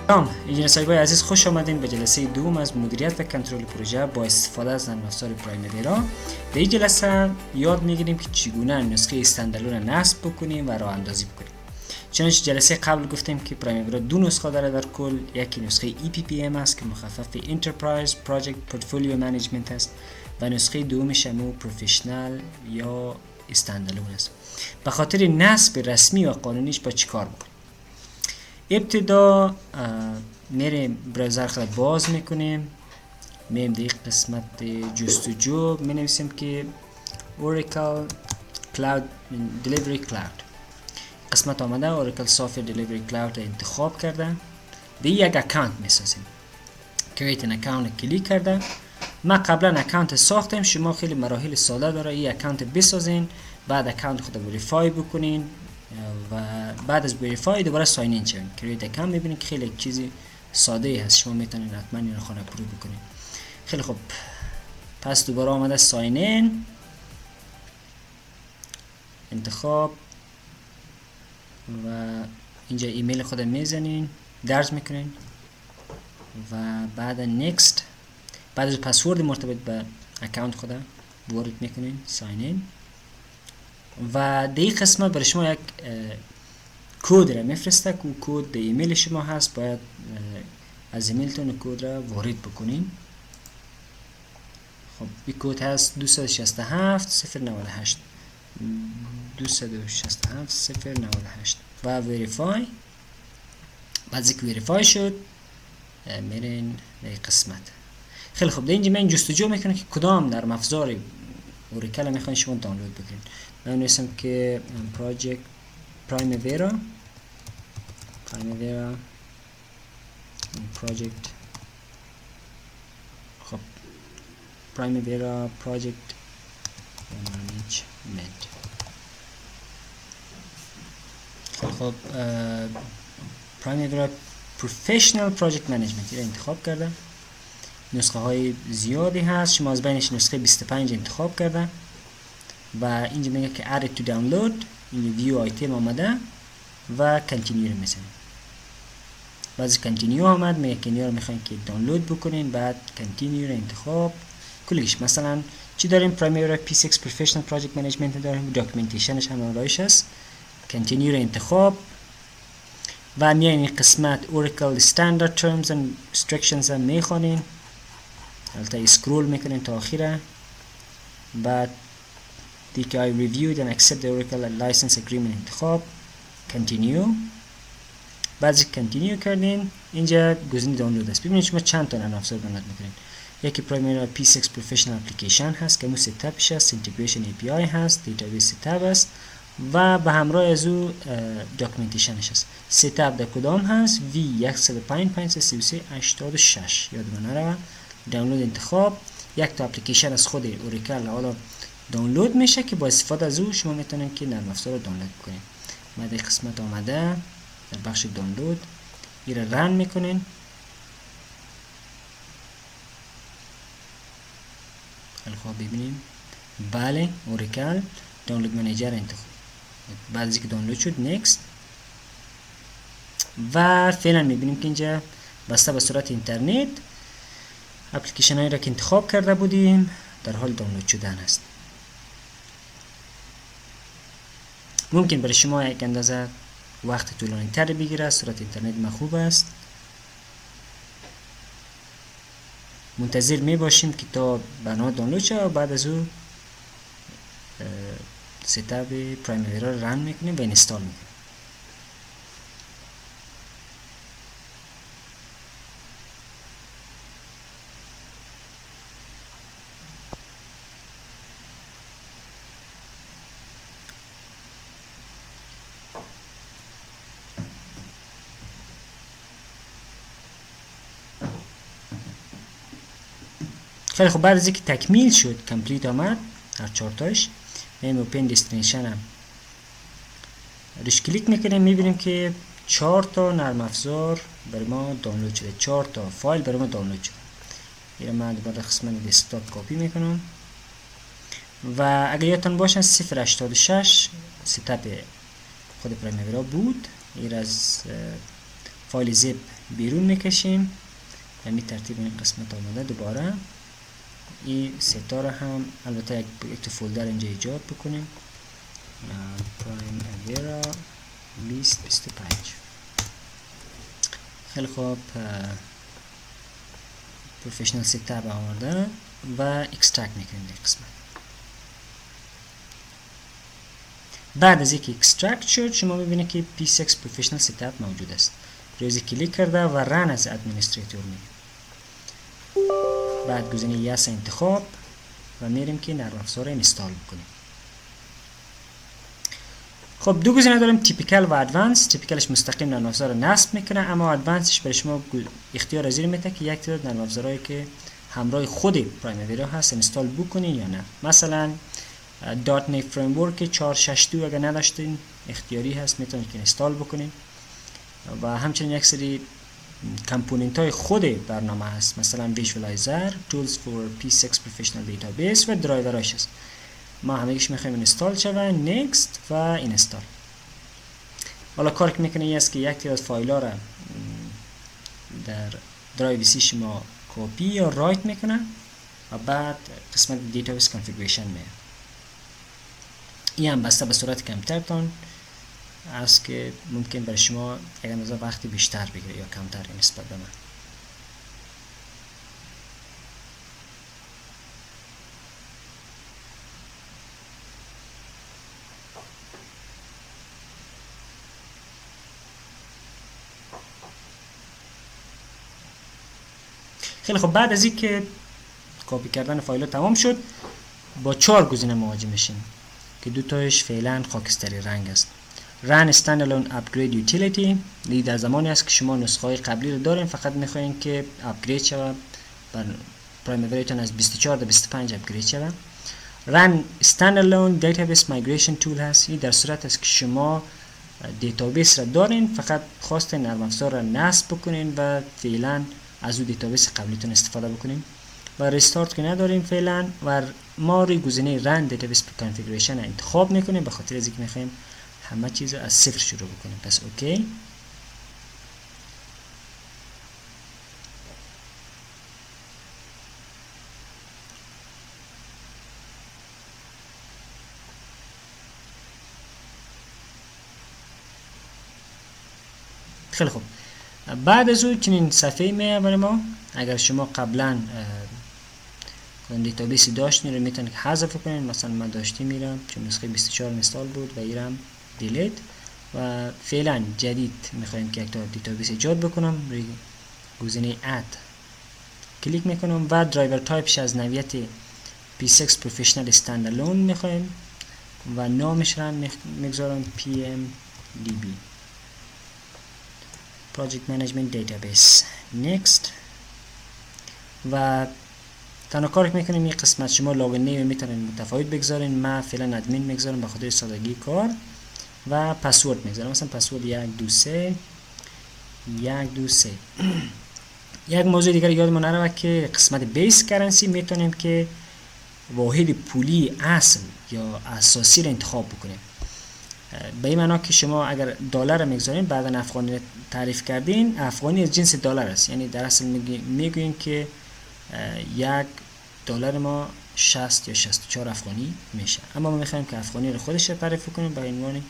سلام انجینیر عزیز، خوش آمدین به جلسه دوم از مدیریت و کنترل پروژه با استفاده از نرم افزار پرایمویرا. در این جلسه یاد میگیریم که چگونه نسخه استندالون نصب بکنیم و راه اندازی بکنیم. چنانچه جلسه قبل گفتیم که پرایمویرا دو نسخه داره در کل. یکی نسخه EPPM است که مخفف Enterprise Project Portfolio Management است و نسخه دومش هم پروفشنال یا استندالون است. به خاطر نصب رسمی و قانونیش با چیکار بکنیم؟ ابتدا میریم براوزر خود باز میکنیم، میریم در قسمت جستجو می نویسیم که Oracle Cloud Delivery Cloud. قسمت آمده Oracle Software Delivery Cloud انتخاب کرده. در یک اکانت میسازیم. Create an account کلیک کرده. ما قبلا اکانت ساختیم، شما خیلی مراحل ساده داره. این اکانت بسازین، بعد اکانت خود وریفای بکنین و بعد از وریفای دوباره ساین این شوین. کریت اکانت میبینید که خیلی چیزی ساده هست، شما میتونید حتما این رو خود اپروو بکنید. خیلی خوب، پس دوباره آمده ساین این، انتخاب و اینجا ایمیل خود میزنین، درج میکنین و بعد نیکست، بعد از پسورد مرتبط به اکانت خود وارد میکنین، ساین این. و در این قسمت برای شما یک کد را میفرسته که کد در ایمیل شما هست، باید از ایمیلتون کد را وارد بکنین. خب این کد هست 267 098 267 098 و وریفای. بعد از اینکه وریفای شد میرین در این قسمت. خیلی خوب، در اینجا من جستجو میکنم که کدام نرم افزار اوریکل میخواین شما دانلود بکنین. من نویسم که پروژکت پرایمویرا پروژکت، خب پرایمویرا پروژکت مانیجمنت. خب پرایمویرا پروفشنال پروژکت منیجمنت رو انتخاب کردم. نسخه های زیادی هست، شما از بینش نسخه 25 انتخاب کرده و اینجا میگه که add to download، این ویو آیتم آمده و کنتینیو رو میزنیم. بعد از کنتینیو آمد میگه که اینو میخواین که دانلود بکنین، بعد کنتینیو رو انتخاب کلیش. مثلا چی داریم؟ پرایمویرا P6 Professional Project Management داریم، داکیومنتیشنش هم رایش است. کنتینیو رو انتخاب و میاین این قسمت Oracle Standard Terms and Restrictions هم میخوانین، البته اسکرول میکنین تا آخره. بعد دیگه I reviewed and accept the Oracle license agreement انتخاب، continue. بعد از continue کردین اینجا گزینه دانلود است. ببینید شما چند تا نرم افزار دانلود میکنین. یکی پرایمویرا P6 Professional Application هست که مو ستاپش هست، Integration API هست، دیتابیس ستاپ است و به همراه از او داکیومنتیشنش هست. ستاپ در کدام هست؟ V1055386 یادتون نره. دانلود انتخاب. یک تا اپلیکیشن از خود اوریکل حالا دانلود میشه که با استفاده از او شما میتونین که نرم افزار رو دانلود کنین. ما در قسمت آمده در بخش دانلود این رو رن میکنین. خب ببینیم، بله اوریکل دانلود منیجر انتخاب. بعد از اینکه دانلود شد نیکست و فعلا میبینیم که اینجا بسته به صورت اینترنت اپلیکیشن هایی را که انتخاب کرده بودیم در حال دانلود شدن است. ممکن برای شما یک اندازه وقت طولانی تر بگیره، سرعت اینترنت ما خوب است. منتظر می باشیم که تا برنامه دانلود شه و بعد از او ستاپ پرایمویرا رو رن میکنیم و اینستال میکنیم. خیلی خب، بعد از اینکه تکمیل شد، کامپلیت آمد هر چهارتاش، میایم اوپن دستینیشن هم روش کلیک میکنیم، میبینیم که 4 تا نرم افزار برای ما دانلود شده، 4 تا فایل برای ما دانلود شده. این من دوباره قسمت دسکتاپ کپی میکنم و اگر یادتون باشه 086 ستاپ خود پرایمویرا بود. این از فایل زیپ بیرون میکشیم. همین ترتیب این قسمت آمده. دوباره این ستا رو هم البته یک تو فولدر اینجا ایجاد بکنیم. پرایمویرا 2025. خیلی خوب. پروفشنال ستاپ آورده و اکسترکت میکنیم این قسمت. بعد از اینکه اکسترکت شد شما میبینید که P6 پروفشنال ستاپ موجود است. روی کلیک کرده و رن از ادمنستریتور میگیم. بعد گزینه یس انتخاب و میریم که نرم افزار اینستال بکنیم. خب دو گزینه داریم، تیپیکال و ادوانس. تیپیکالش مستقیم نرم افزار رو نصب میکنه، اما ادوانسش برای شما اختیار زیر میده که یک تعداد نرم افزارهایی که همراه خود پرایمویرا هست اینستال بکنین یا نه. مثلا .NET فریمورک 462 اگر نداشتین اختیاری هست میتونید که اینستال بکنین. و همچنین یک سری کامپوننت های خود برنامه هست، مثلا ویژوالایزر، Tools for P6 Professional Database و درایوراش هست. ما همه‌اش میخوایم اینستال شوه. Next و اینستال. حالا کاری که میکنه این است که یک تعداد فایل ها را در درایو سی شما کپی یا رایت میکنه و بعد قسمت دیتابیس کانفیگوریشن میاد. این هم بسته به صورت کمترتان است که ممکن برای شما یک اندازه وقتی بیشتر بگیره یا کمتر نسبت به من. خیلی خب. بعد از اینکه کپی کردن فایل تمام شد با 4 گزینه مواجه میشیم که دو تایش فعلا خاکستری رنگ است. Run Standalone Upgrade Utility. این در زمانی است که شما نسخه های قبلی رو دارین، فقط میخواین که اپگرید شود، بر پرایمویراتون از 24 تا 25 اپگرید شود. Run Standalone Database Migration Tool هست. این در صورت است که شما دیتابیس را دارین، فقط خواستین نرم افزار را نصب بکنین و فعلا از اون دیتابیس قبلیتون استفاده بکنین. و ریستارت که نداریم فعلا و ما روی گزینه Run Database Configuration انتخاب میکنیم، به خاطر از اینکه میخوایم همه چیز از صفر شروع بکنیم. پس اوکی. خیلی خوب. بعد از اون چنین صفحه میاد برای ما. اگر شما قبلا دیتابیسی داشتین رو میتونید که حذف کنین. مثلا من داشتیم میرم چون نسخه 24 اینستال بود و ایرم دیلیت و فعلا جدید میخوایم که یک تا دیتابیس ایجاد بکنم. روی گزینه اد کلیک میکنم و درایور تایپش از نوعیت P6 Professional Standalone میخوایم و نامش را میگذارم PMDB Project Management Database. Next. و تنها کاری که میکنیم این قسمت شما لاگین نیم میتونین متفاوت بگذارین. من فعلا ادمین میگذارم به خاطر سادگی کار و پسورد میگذارم. مثلا پسورد 123 123. یک موضوع دیگر یادمون نره که قسمت بیس کرنسی میتونیم که واحد پولی اصل یا اساسی رو انتخاب بکنیم. به این معنا که شما اگر دلار میگذارین بعدا افغانی تعریف کردین، افغانی از جنس دلار است. یعنی در اصل میگوین که یک دلار ما 60 یا 64 افغانی میشه، اما ما میخوایم که افغانی رو خودش تعریف کنیم به عنوان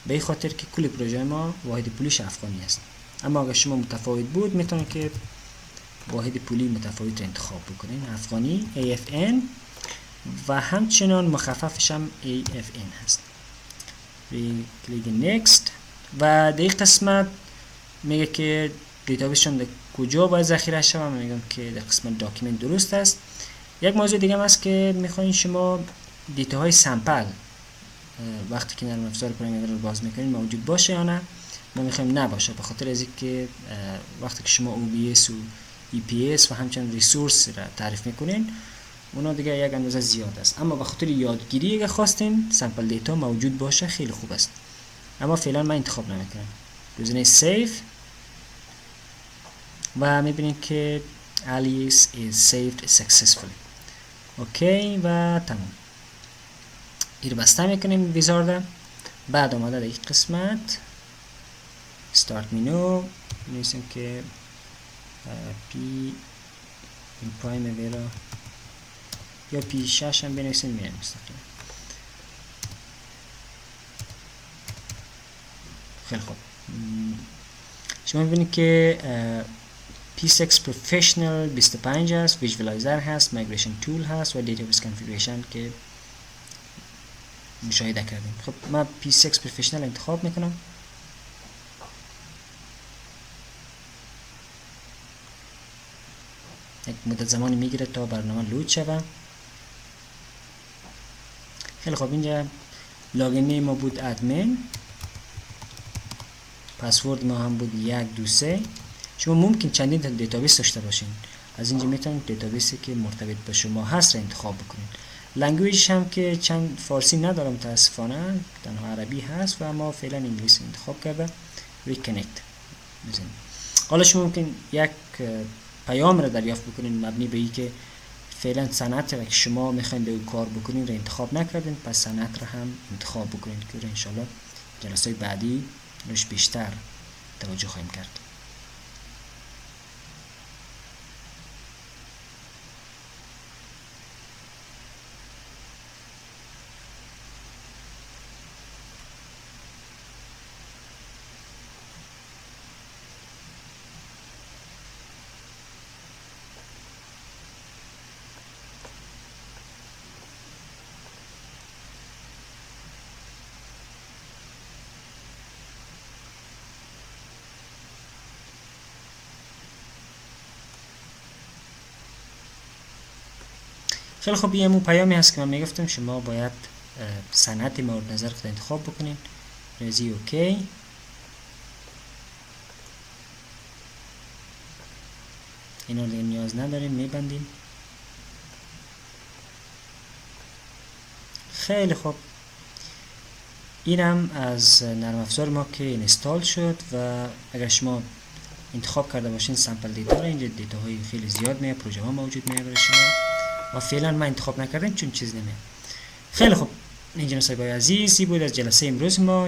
به این خاطر که کل پروژه ما واحد پولیش افغانی است. اما اگر شما متفاوت بود میتونید که واحد پولی متفاوت انتخاب بکنین. افغانی AFN و همچنان مخففش هم AFN هست. کلیک next و در این قسمت میگه که دیتابیس شما در کجا باید ذخیره شود. من میگم که در قسمت داکیومنت درست است. یک موضوع دیگه هم است که میخواین شما دیتاهای سامپل وقتی که نرم افزار پرایمویرا رو باز میکنین موجود باشه یا نه. ما میخوایم نباشه به خاطر از اینکه وقتی که شما OBS و EPS و همچنین ریسورس را تعریف میکنین اونا دیگه یک اندازه زیاد است. اما به خاطر یادگیری اگه خواستین سامپل دیتا موجود باشه خیلی خوب است، اما فعلا من انتخاب نمیکنم. گزینه سیف و میبینید که alias is saved successfully. اوکی و تمام. این رو بسته میکنیم ویزارد. بعد آمده در این قسمت start menu بنویسیم که پی این پرایم وی را یا پی 6 هم بنویسیم میره مستقیم. خیلی خوب، شما ببینید که P6 Professional 25 هست، ویژوالایزر هست، مایگریشن تول هست و دیتابیس کانفیگوریشن که مشاهده کردیم. خب من P6 Professional انتخاب میکنم. یک مدت زمانی میگیره تا برنامه لود شود. خیلی خوب، اینجا لاگین ما بود ادمین، پسورد ما هم بود 1 2 3. شما ممکن چندین تا دیتابیس داشته باشین، از اینجا میتونید دیتابیسی که مرتبط با شما هست را انتخاب بکنید. لنگویج هم که چند فارسی ندارم متاسفانه، تنها عربی هست و ما فعلا انگلیسی انتخاب کرده. ریکانکت بزنید. حالا شما ممکن یک پیام را دریافت بکنید مبنی به اینکه فعلا صنعت را که شما میخواین به او کار بکنید را انتخاب نکردین، پس صنعت را هم انتخاب بکنید که ان شاءالله جلسه بعدی روش بیشتر توجه خواهیم کرد. خیلی خوب، این پیامی هست که من میگفتم شما باید صنعت مورد نظر خود انتخاب بکنین. رزی اوکی. اینا دیگه نیاز نداریم، میبندیم. خیلی خوب، اینم از نرم افزار ما که اینستال شد و اگر شما انتخاب کرده باشین سامپل دیتا را، اینجا دیتا های خیلی زیاد میاد، پروژه ها موجود میاد برای شما و فعلا من انتخاب نکردم چون چیز نمیاد. خیلی خوب، این جناب صاحبای عزیزی بود از جلسه امروز ما.